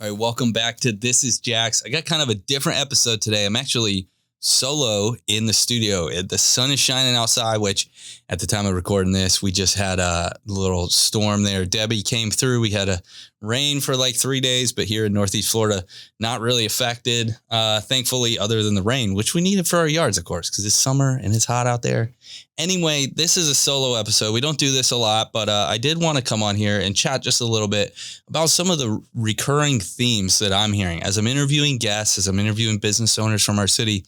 All right, welcome back to This is Jax. I got kind of a different episode today. I'm actually solo in the studio. The sun is shining outside, which at the time of recording this, we just had a little storm there. Debbie came through. We had a rain for like 3 days, but here in Northeast Florida, not really affected, thankfully, other than the rain, which we needed for our yards, of course, because it's summer and it's hot out there. Anyway, this is a solo episode. We don't do this a lot, but I did want to come on here and chat just a little bit about some of the recurring themes that I'm hearing as I'm interviewing guests, as I'm interviewing business owners from our city.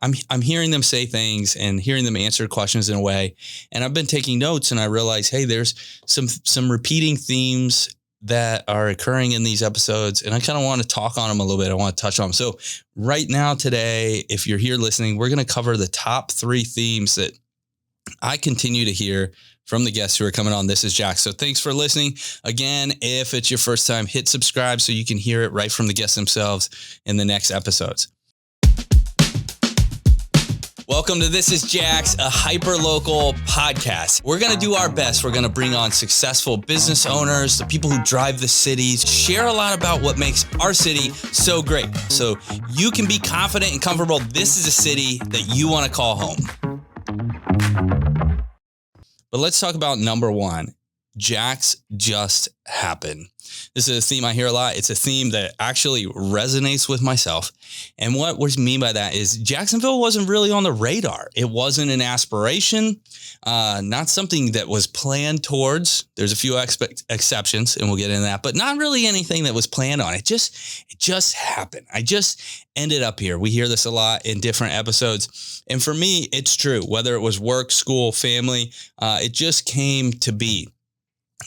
I'm hearing them say things and hearing them answer questions in a way. And I've been taking notes and I realize, hey, there's some repeating themes that are occurring in these episodes. And I kind of want to talk on them a little bit. I want to touch on them. So right now today, if you're here listening, we're going to cover the top 3 themes that I continue to hear from the guests who are coming on This is Jax. So thanks for listening. Again, if it's your first time, hit subscribe so you can hear it right from the guests themselves in the next episodes. Welcome to This is Jax, a hyper-local podcast. We're going to do our best. We're going to bring on successful business owners, the people who drive the cities, share a lot about what makes our city so great. So you can be confident and comfortable. This is a city that you want to call home. But let's talk about number 1. Jax just happened. This is a theme I hear a lot. It's a theme that actually resonates with myself. And what we mean by that is Jacksonville wasn't really on the radar. It wasn't an aspiration, not something that was planned towards. There's a few exceptions, and we'll get into that, but not really anything that was planned on. It just happened. I just ended up here. We hear this a lot in different episodes. And for me, it's true. Whether it was work, school, family, it just came to be.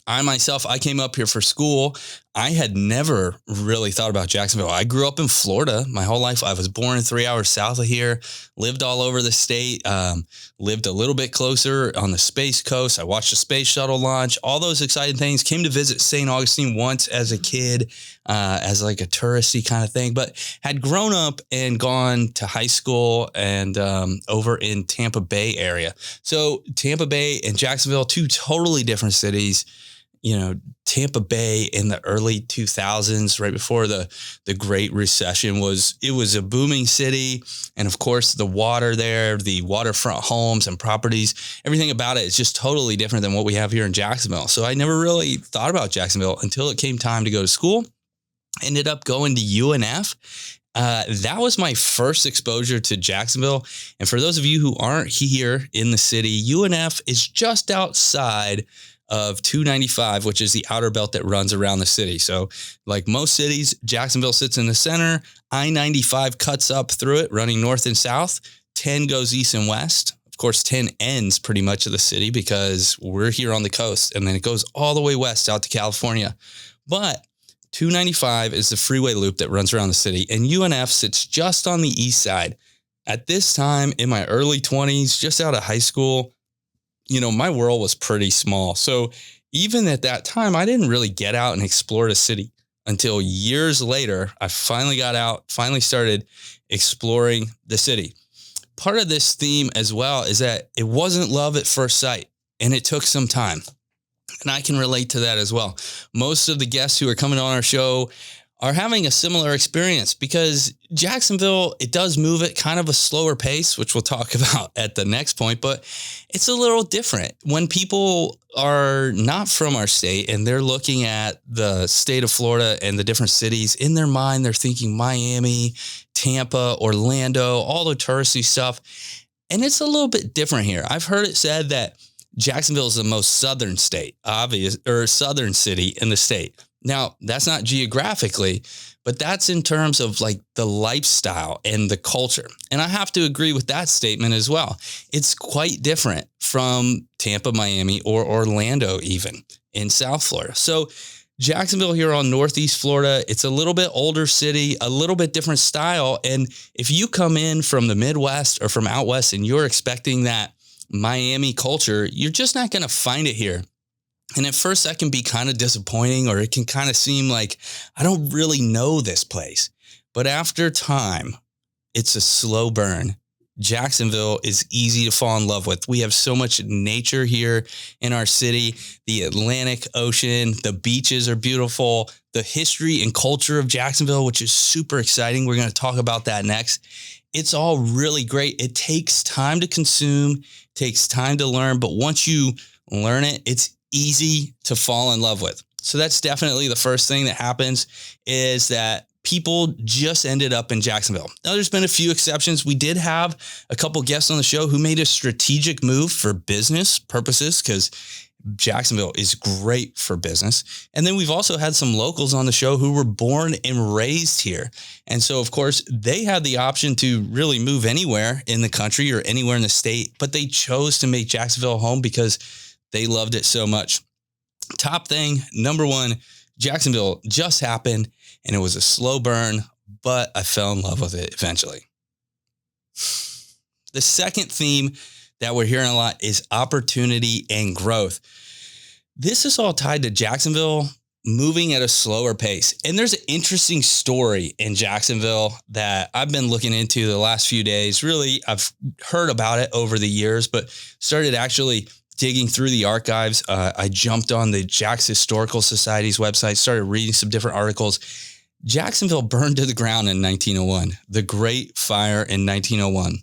I came up here for school. I had never really thought about Jacksonville. I grew up in Florida my whole life. I was born 3 hours south of here, lived all over the state, lived a little bit closer on the Space Coast. I watched the space shuttle launch, all those exciting things. Came to visit St. Augustine once as a kid, as like a touristy kind of thing, but had grown up and gone to high school and over in Tampa Bay area. So Tampa Bay and Jacksonville, 2 totally different cities. You know, Tampa Bay in the early 2000s, right before the Great Recession, was a booming city. And of course, the water there, the waterfront homes and properties, everything about it is just totally different than what we have here in Jacksonville. So I never really thought about Jacksonville until it came time to go to school. Ended up going to UNF. That was my first exposure to Jacksonville. And for those of you who aren't here in the city, UNF is just outside of 295, which is the outer belt that runs around the city. So like most cities, Jacksonville sits in the center. I-95 cuts up through it, running north and south. 10 goes east and west. Of course, 10 ends pretty much of the city because we're here on the coast. And then it goes all the way west out to California. But 295 is the freeway loop that runs around the city. And UNF sits just on the east side. At this time, in my early 20s, just out of high school, you know, my world was pretty small. So even at that time, I didn't really get out and explore the city until years later. I finally got out, finally started exploring the city. Part of this theme as well is that it wasn't love at first sight, and it took some time. And I can relate to that as well. Most of the guests who are coming on our show are having a similar experience because Jacksonville, it does move at kind of a slower pace, which we'll talk about at the next point, but it's a little different. When people are not from our state and they're looking at the state of Florida and the different cities, in their mind, they're thinking Miami, Tampa, Orlando, all the touristy stuff. And it's a little bit different here. I've heard it said that Jacksonville is the most southern southern city in the state. Now, that's not geographically, but that's in terms of like the lifestyle and the culture. And I have to agree with that statement as well. It's quite different from Tampa, Miami, or Orlando even in South Florida. So Jacksonville here on Northeast Florida, it's a little bit older city, a little bit different style. And if you come in from the Midwest or from out West and you're expecting that Miami culture, you're just not going to find it here. And at first that can be kind of disappointing, or it can kind of seem like I don't really know this place. But after time, it's a slow burn. Jacksonville is easy to fall in love with. We have so much nature here in our city. The Atlantic Ocean, the beaches are beautiful. The history and culture of Jacksonville, which is super exciting. We're going to talk about that next. It's all really great. It takes time to consume, takes time to learn, but once you learn it, it's easy to fall in love with. So that's definitely the first thing that happens, is that people just ended up in Jacksonville. Now, there's been a few exceptions. We did have a couple guests on the show who made a strategic move for business purposes, because Jacksonville is great for business. And then we've also had some locals on the show who were born and raised here. And so, of course, they had the option to really move anywhere in the country or anywhere in the state, but they chose to make Jacksonville home because they loved it so much. Top thing, number one, Jacksonville just happened, and it was a slow burn, but I fell in love with it eventually. The second theme that we're hearing a lot is opportunity and growth. This is all tied to Jacksonville moving at a slower pace. And there's an interesting story in Jacksonville that I've been looking into the last few days. Really, I've heard about it over the years, but started actually digging through the archives. I jumped on the Jack's Historical Society's website, started reading some different articles. Jacksonville burned to the ground in 1901, the Great Fire in 1901.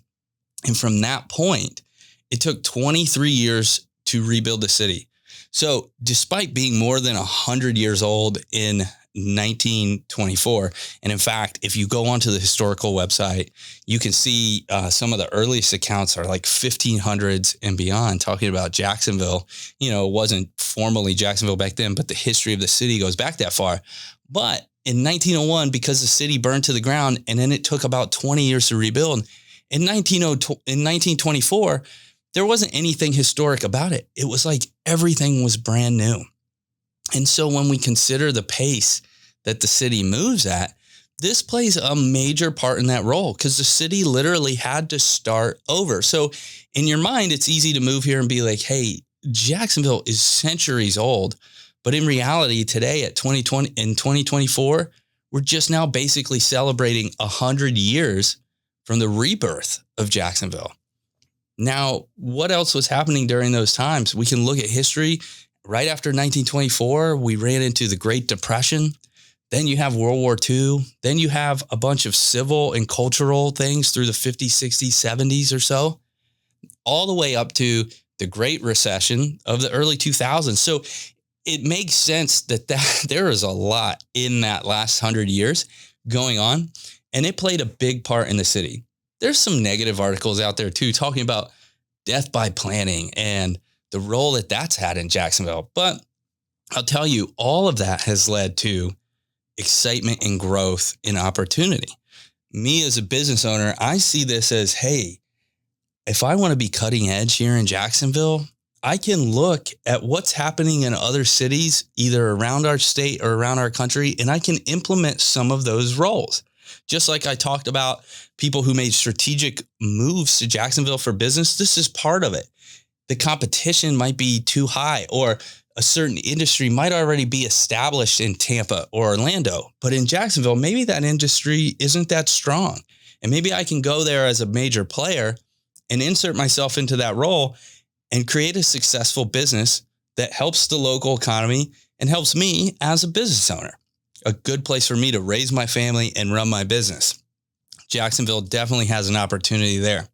And from that point, it took 23 years to rebuild the city. So despite being more than 100 years old in 1924, and in fact, if you go onto the historical website, you can see some of the earliest accounts are like 1500s and beyond, talking about Jacksonville. You know, it wasn't formally Jacksonville back then, but the history of the city goes back that far. But in 1901, because the city burned to the ground, and then it took about 20 years to rebuild, in 1924, there wasn't anything historic about it. It was like everything was brand new. And so when we consider the pace that the city moves at, this plays a major part in that role, because the city literally had to start over. So in your mind, it's easy to move here and be like, hey, Jacksonville is centuries old. But in reality, today in 2024, we're just now basically celebrating 100 years from the rebirth of Jacksonville. Now, what else was happening during those times? We can look at history. Right after 1924, we ran into the Great Depression. Then you have World War II. Then you have a bunch of civil and cultural things through the 50s, 60s, 70s or so, all the way up to the Great Recession of the early 2000s. So it makes sense that there is a lot in that last 100 years going on, and it played a big part in the city. There's some negative articles out there too, talking about death by planning and the role that that's had in Jacksonville. But I'll tell you, all of that has led to excitement and growth and opportunity. Me as a business owner, I see this as, hey, if I want to be cutting edge here in Jacksonville, I can look at what's happening in other cities, either around our state or around our country, and I can implement some of those roles. Just like I talked about people who made strategic moves to Jacksonville for business, this is part of it. The competition might be too high, or a certain industry might already be established in Tampa or Orlando, but in Jacksonville, maybe that industry isn't that strong. And maybe I can go there as a major player and insert myself into that role and create a successful business that helps the local economy and helps me as a business owner. A good place for me to raise my family and run my business. Jacksonville definitely has an opportunity there.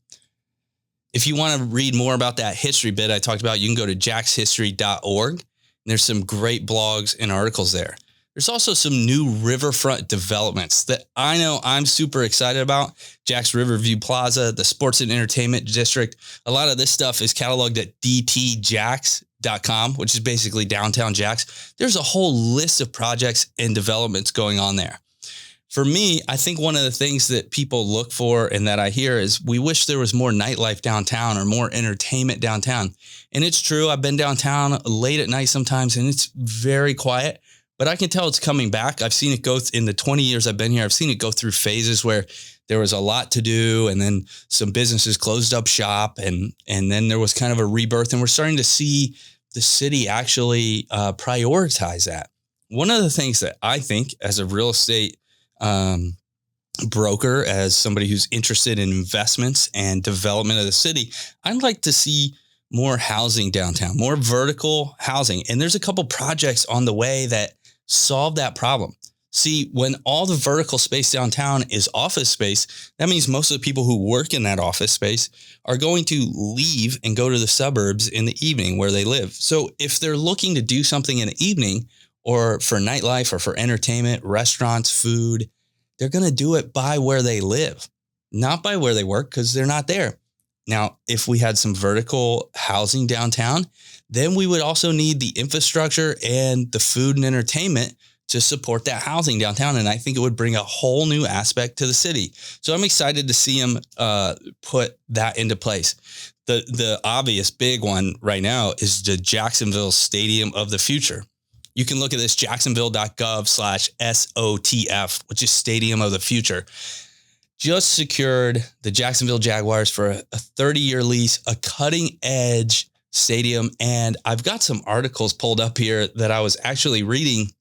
If you want to read more about that history bit I talked about, you can go to jackshistory.org. And there's some great blogs and articles there. There's also some new riverfront developments that I know I'm super excited about. Jack's Riverview Plaza, the Sports and Entertainment District. A lot of this stuff is cataloged at dtjacks.com, which is basically downtown Jacks. There's a whole list of projects and developments going on there. For me, I think one of the things that people look for and that I hear is we wish there was more nightlife downtown or more entertainment downtown. And it's true. I've been downtown late at night sometimes and it's very quiet, but I can tell it's coming back. I've seen it go in the 20 years I've been here. I've seen it go through phases where there was a lot to do and then some businesses closed up shop and then there was kind of a rebirth, and we're starting to see the city actually prioritize that. One of the things that I think as a real estate broker, as somebody who's interested in investments and development of the city, I'd like to see more housing downtown, more vertical housing. And there's a couple projects on the way that solve that problem. See, when all the vertical space downtown is office space, that means most of the people who work in that office space are going to leave and go to the suburbs in the evening where they live. So if they're looking to do something in the evening or for nightlife or for entertainment, restaurants, food, they're going to do it by where they live, not by where they work, because they're not there. Now, if we had some vertical housing downtown, then we would also need the infrastructure and the food and entertainment to support that housing downtown. And I think it would bring a whole new aspect to the city. So I'm excited to see them put that into place. The obvious big one right now is the Jacksonville Stadium of the Future. You can look at this, jacksonville.gov/SOTF, which is Stadium of the Future. Just secured the Jacksonville Jaguars for a 30-year lease, a cutting edge stadium. And I've got some articles pulled up here that I was actually reading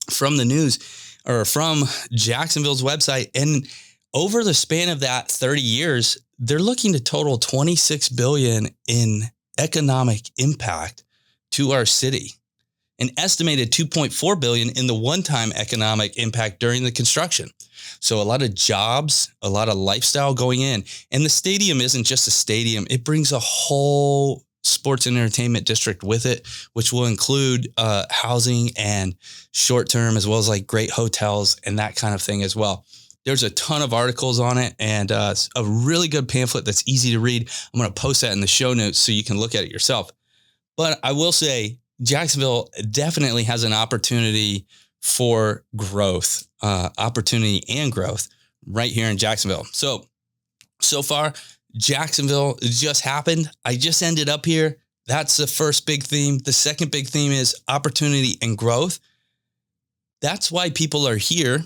from the news or from Jacksonville's website. And over the span of that 30 years, they're looking to total $26 billion in economic impact to our city. An estimated $2.4 billion in the one-time economic impact during the construction. So a lot of jobs, a lot of lifestyle going in. And the stadium isn't just a stadium. It brings a whole sports and entertainment district with it, which will include housing and short-term, as well as like great hotels and that kind of thing as well. There's a ton of articles on it and a really good pamphlet that's easy to read. I'm going to post that in the show notes so you can look at it yourself. But I will say, Jacksonville definitely has an opportunity for growth, opportunity and growth right here in Jacksonville. So far, Jacksonville just happened. I just ended up here. That's the first big theme. The second big theme is opportunity and growth. That's why people are here.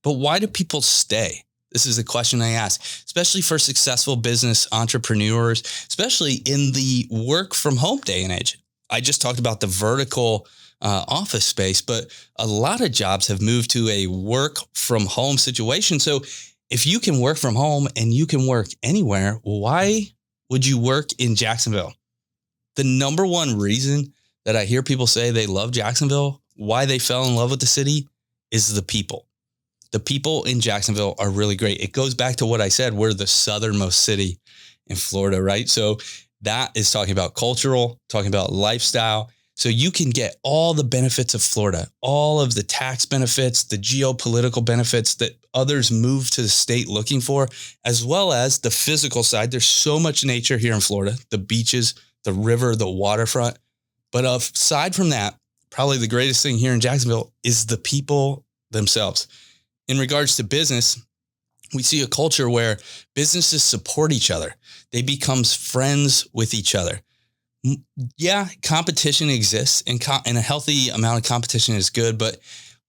But why do people stay? This is the question I ask, especially for successful business entrepreneurs, especially in the work from home day and age. I just talked about the vertical office space, but a lot of jobs have moved to a work from home situation. So if you can work from home and you can work anywhere, why would you work in Jacksonville? The number one reason that I hear people say they love Jacksonville, why they fell in love with the city, is the people. The people in Jacksonville are really great. It goes back to what I said. We're the southernmost city in Florida, right? So that is talking about cultural, talking about lifestyle. So you can get all the benefits of Florida, all of the tax benefits, the geopolitical benefits that others move to the state looking for, as well as the physical side. There's so much nature here in Florida, the beaches, the river, the waterfront. But aside from that, probably the greatest thing here in Jacksonville is the people themselves. In regards to business, we see a culture where businesses support each other. They become friends with each other. Yeah, competition exists and a healthy amount of competition is good. But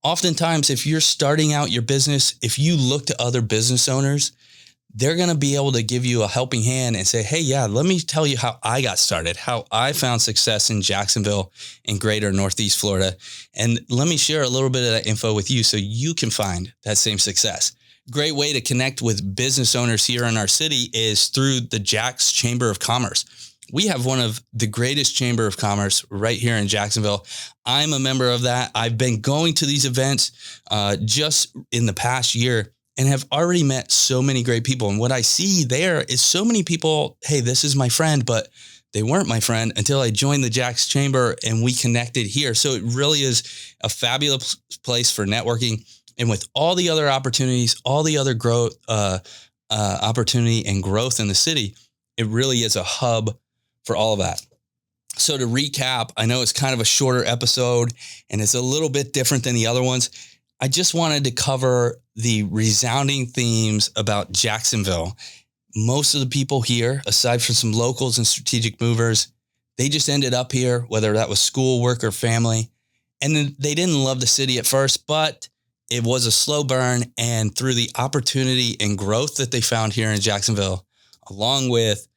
oftentimes, if you're starting out your business, if you look to other business owners, they're going to be able to give you a helping hand and say, hey, yeah, let me tell you how I got started, how I found success in Jacksonville and greater Northeast Florida. And let me share a little bit of that info with you so you can find that same success. Great way to connect with business owners here in our city is through the Jax Chamber of Commerce. We have one of the greatest chamber of commerce right here in Jacksonville. I'm a member of that. I've been going to these events just in the past year and have already met so many great people. And what I see there is so many people, hey, this is my friend, but they weren't my friend until I joined the Jax Chamber and we connected here. So it really is a fabulous place for networking. And with all the other opportunities, all the other growth, opportunity and growth in the city, it really is a hub for all of that. So to recap, I know it's kind of a shorter episode and it's a little bit different than the other ones. I just wanted to cover the resounding themes about Jacksonville. Most of the people here, aside from some locals and strategic movers, they just ended up here, whether that was school, work, or family. And they didn't love the city at first, but it was a slow burn. And through the opportunity and growth that they found here in Jacksonville, along with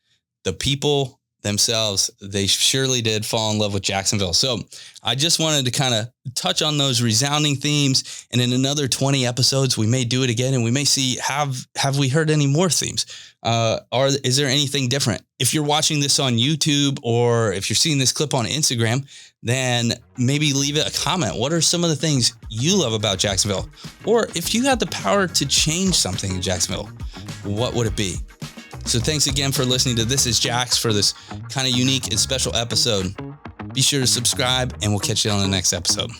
the people themselves, they surely did fall in love with Jacksonville. So I just wanted to kind of touch on those resounding themes. And in another 20 episodes, we may do it again, and we may see, have we heard any more themes? Is there anything different? If you're watching this on YouTube, or if you're seeing this clip on Instagram, then maybe leave it a comment. What are some of the things you love about Jacksonville? Or if you had the power to change something in Jacksonville, what would it be? So thanks again for listening to This is Jax for this kind of unique and special episode. Be sure to subscribe, and we'll catch you on the next episode.